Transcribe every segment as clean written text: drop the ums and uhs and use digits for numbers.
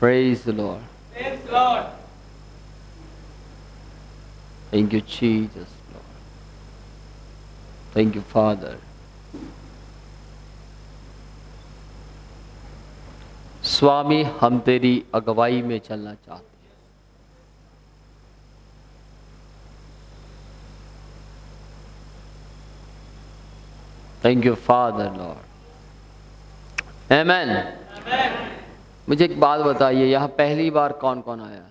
Praise the Lord. Praise the Lord. Thank you, Jesus, Lord. Thank you, Father. स्वामी, हम तेरी अगुवाई में चलना चाहते हैं। Thank you, Father, Lord. Amen. Amen. मुझे एक बात बताइए, यहाँ पहली बार कौन कौन आया?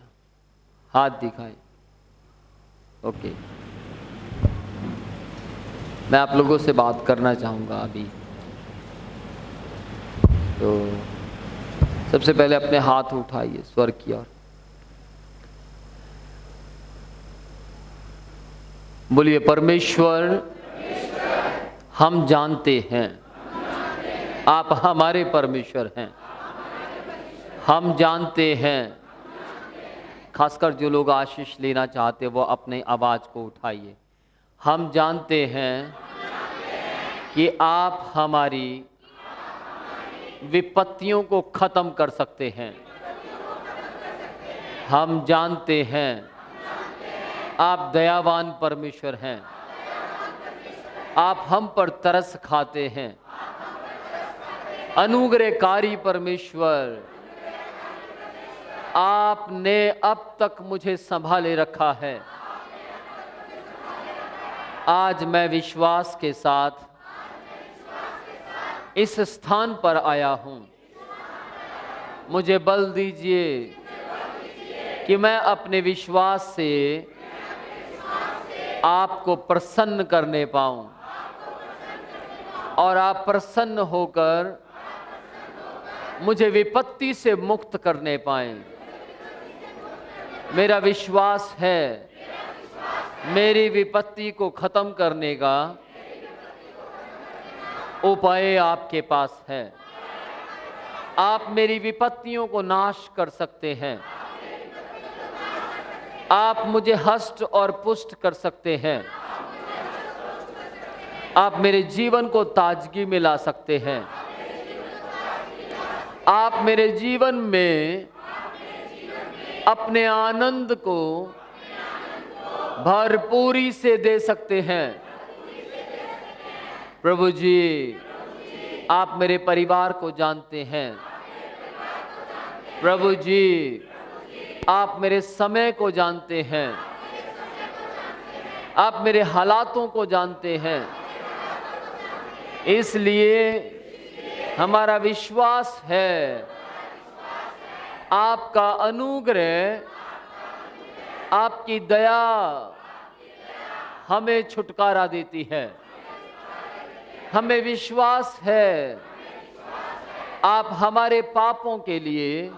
हाथ दिखाएं। ओके, मैं आप लोगों से बात करना चाहूँगा अभी। तो सबसे पहले अपने हाथ उठाइए स्वर्ग की ओर। बोलिए, परमेश्वर, हम जानते हैं आप हमारे परमेश्वर हैं। हम जानते हैं, खासकर जो लोग आशीष लेना चाहते हैं वो अपने आवाज को उठाइए। हम जानते हैं कि आप हमारी विपत्तियों को खत्म कर सकते हैं। हम जानते हैं आप दयावान परमेश्वर हैं। आप हम पर तरस खाते हैं। अनुग्रहकारी परमेश्वर, आपने अब तक मुझे संभाले रखा है। आज मैं विश्वास के साथ इस स्थान पर आया हूं। मुझे बल दीजिए कि मैं अपने विश्वास से आपको प्रसन्न करने पाऊं और आप प्रसन्न होकर मुझे विपत्ति से मुक्त करने पाएं। मेरा विश्वास है मेरी विपत्ति को खत्म करने का उपाय आपके पास है। आप मेरी विपत्तियों को नाश कर सकते हैं। आप मुझे हष्ट और पुष्ट कर सकते हैं। आप मेरे जीवन को ताजगी में ला सकते हैं। आप मेरे जीवन में अपने आनंद को भरपूरी से दे सकते हैं। प्रभु जी, आप मेरे परिवार को जानते हैं। प्रभु जी, आप मेरे समय को जानते हैं। आप मेरे हालातों को जानते हैं। इसलिए हमारा विश्वास है आपका अनुग्रह, आपकी दया हमें छुटकारा देती है। हमें विश्वास है आप हमारे पापों के लिए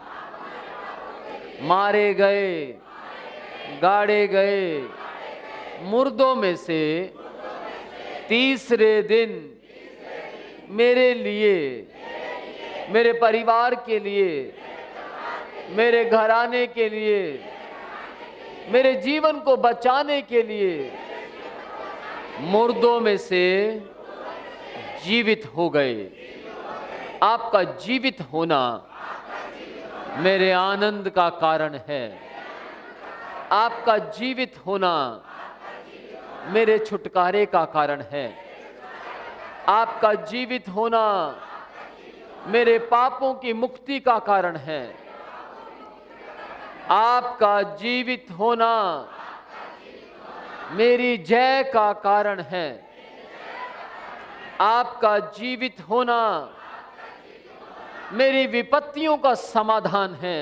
मारे गए, गाड़े गए, मुर्दों में से तीसरे दिन मेरे लिए, मेरे परिवार के लिए, मेरे घराने के लिए, मेरे जीवन को बचाने के लिए मुर्दों में से जीवित हो गए। आपका जीवित होना मेरे आनंद का कारण है। आपका जीवित होना मेरे छुटकारे का कारण है। आपका जीवित होना मेरे पापों की मुक्ति का कारण है। आपका जीवित होना मेरी जय का कारण है। आपका जीवित होना मेरी विपत्तियों का समाधान है।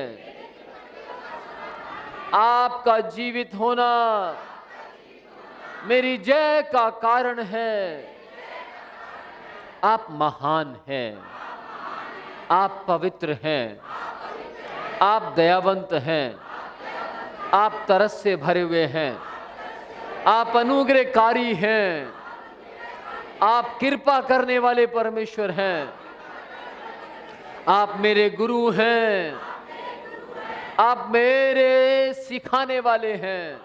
आपका जीवित होना मेरी जय का कारण है। आप महान हैं। आप पवित्र हैं। आप दयावंत हैं। आप तरस से भरे हुए हैं। आप अनुग्रहकारी हैं। आप कृपा करने वाले परमेश्वर हैं। आप मेरे गुरु हैं। आप मेरे सिखाने वाले हैं।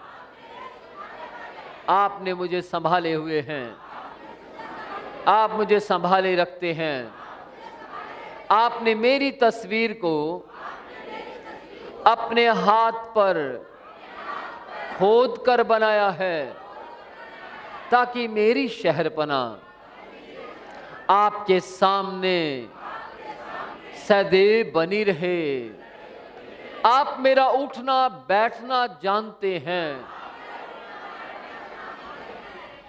आपने मुझे संभाले हुए हैं। आप मुझे संभाले रखते हैं। आपने मेरी तस्वीर को अपने हाथ पर खोद कर बनाया है, ताकि मेरी शहरपना आपके सामने सदैव बनी रहे। आप मेरा उठना बैठना जानते हैं।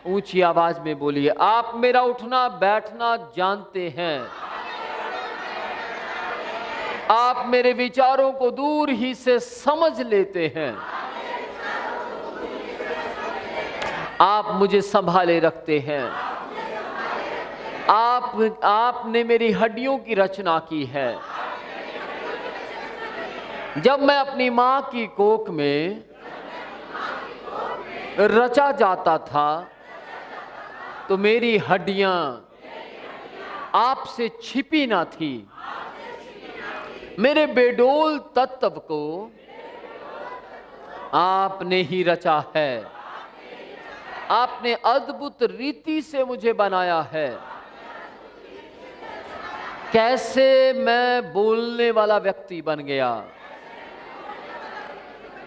ऊंची आवाज में बोलिए, आप मेरा उठना बैठना जानते हैं। आप मेरे विचारों को दूर ही से समझ लेते हैं। आप मुझे संभाले रखते हैं। आपने मेरी हड्डियों की रचना की है। जब मैं अपनी मां की कोख में रचा जाता था, तो मेरी हड्डियां आपसे छिपी ना थी। मेरे बेडोल तत्व को आपने ही रचा है। आपने अद्भुत रीति से मुझे बनाया है। कैसे मैं बोलने वाला व्यक्ति बन गया,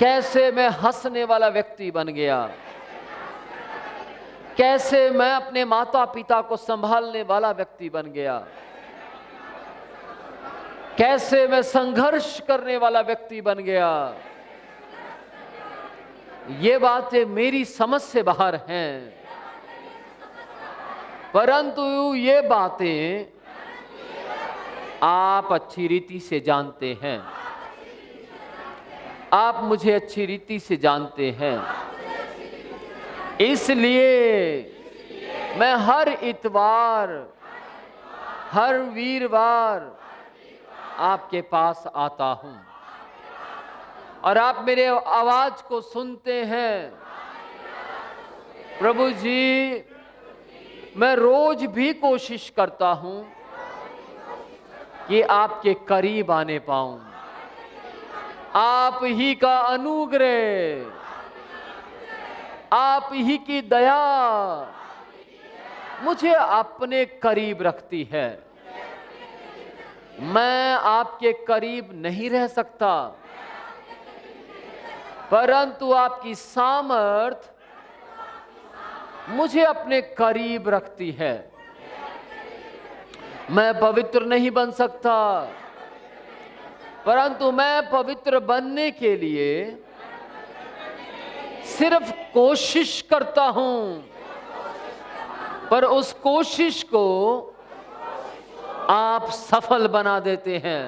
कैसे मैं हंसने वाला व्यक्ति बन गया, कैसे मैं अपने माता पिता को संभालने वाला व्यक्ति बन गया, कैसे मैं संघर्ष करने वाला व्यक्ति बन गया। ये बातें मेरी समझ से बाहर हैं, परंतु ये बातें आप अच्छी रीति से जानते हैं। आप मुझे अच्छी रीति से जानते हैं। इसलिए मैं हर इतवार, हर वीरवार आपके पास आता हूं और आप मेरे आवाज को सुनते हैं। प्रभु जी, मैं रोज भी कोशिश करता हूं कि आपके करीब आने पाऊं। आप ही का अनुग्रह, आप ही की दया मुझे अपने करीब रखती है। मैं आपके करीब नहीं रह सकता, परंतु आपकी सामर्थ मुझे अपने करीब रखती है। मैं पवित्र नहीं बन सकता, परंतु मैं पवित्र बनने के लिए सिर्फ कोशिश करता हूं, पर उस कोशिश को आप सफल बना देते हैं।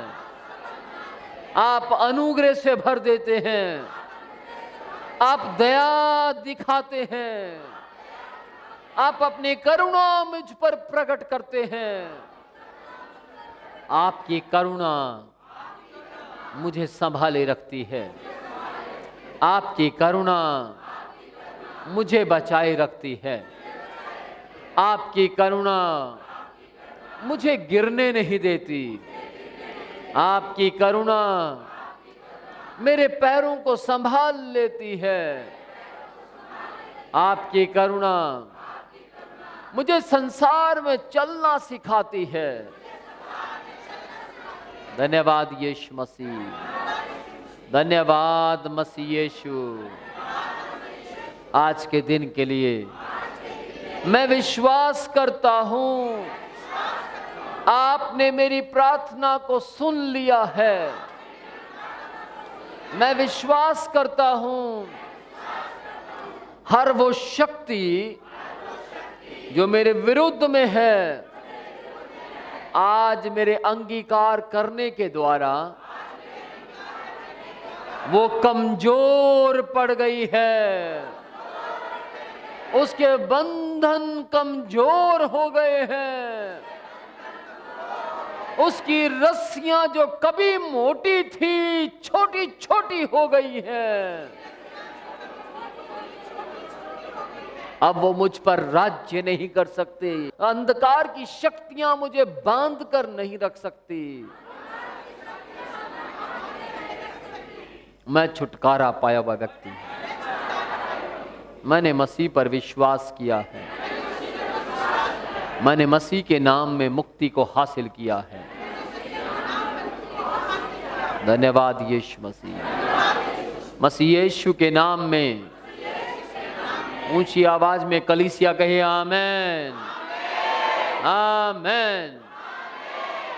आप अनुग्रह से भर देते हैं। आप दया दिखाते हैं। आप अपनी करुणा मुझ पर प्रकट करते हैं। आपकी करुणा मुझे संभाले रखती है। आपकी करुणा मुझे बचाए रखती है। आपकी करुणा मुझे गिरने नहीं देती। आपकी करुणा मेरे पैरों को संभाल लेती है। आपकी करुणा मुझे संसार में चलना सिखाती है। धन्यवाद यीशु मसीह, धन्यवाद मसीह यीशु। आज के दिन के लिए मैं विश्वास करता हूं, आपने मेरी प्रार्थना को सुन लिया है। मैं विश्वास करता हूं, हर वो शक्ति जो मेरे विरुद्ध में है, आज मेरे अंगीकार करने के द्वारा वो कमजोर पड़ गई है। उसके बंधन कमजोर हो गए हैं। उसकी रस्सियां जो कभी मोटी थी, छोटी छोटी हो गई हैं। अब वो मुझ पर राज्य नहीं कर सकते। अंधकार की शक्तियां मुझे बांध कर नहीं रख सकती। मैं छुटकारा पाया हुआ व्यक्ति, मैंने मसीह पर विश्वास किया है। मैंने मसीह के नाम में मुक्ति को हासिल किया है। धन्यवाद यीशु मसीह। मसीह यीशु के नाम में ऊंची आवाज में कलीसिया कहे आमेन, आमेन।